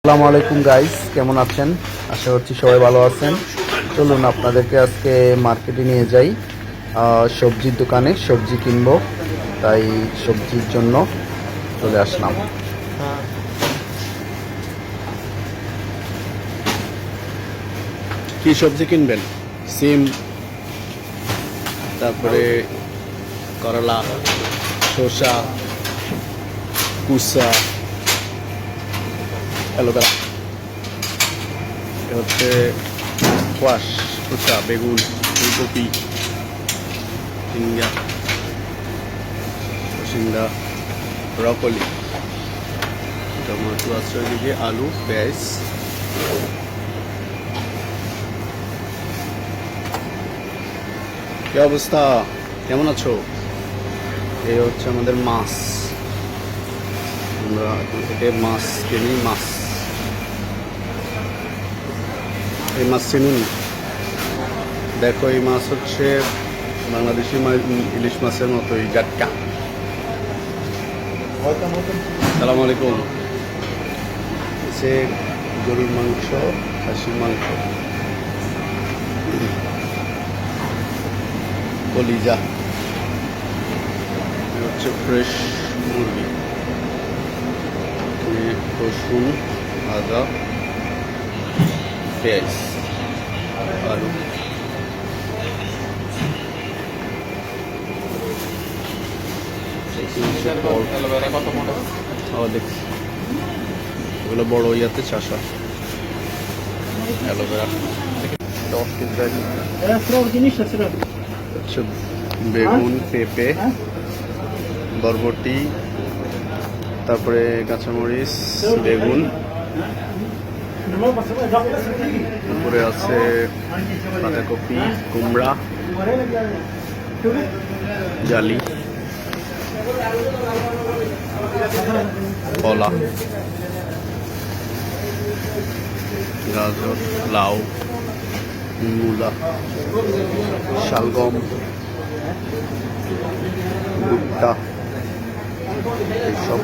আসসালামু আলাইকুম গাইস, কেমন আছেন? আশা করছি সবাই ভালো আছেন। চলুন আপনাদেরকে আজকে মার্কেটে নিয়ে যাই। সবজির দোকানে সবজি কিনবো, তাই সবজির জন্য চলে আসলাম। কি সবজি কিনবেন? সিম, তারপরে করলা, শসা, কুসা, অ্যালোভেরা, হচ্ছে কোয়াশ, কুচা, বেগুন, ফুলকপি, ঝিঙ্গা, সিঙ্গা, ব্রকলি, টমেটো আছে ওইদিকে, আলু, পেঁয়াজ। কি অবস্থা? কেমন আছো? এই হচ্ছে আমাদের মাছ। আমরা এখান থেকে মাছ কিনি। এই মাছ চিনুন। দেখো, এই মাছ হচ্ছে বাংলাদেশি ইলিশ মাছের মতোই গাটকা। সালাম আলাইকুম। হচ্ছে গরুর মাংস, খাসির মাংস, কলিজা, হচ্ছে ফ্রেশ মুরগি, রসুন, আদা, পেঁয়াজ, আলু। দেখছি এগুলো বড় ইয়াতে চাষা অ্যালোভেরা। 10 কেজি হচ্ছে বেগুন, পেঁপে, বরবটি, তারপরে কাঁচামরিচ, বেগুন, উপরে আছে বাঁধাকপি, কুমড়া, জালি, কলা, গাজর, লাউ, মূলা, শালগম, ভুট্টা, এইসব।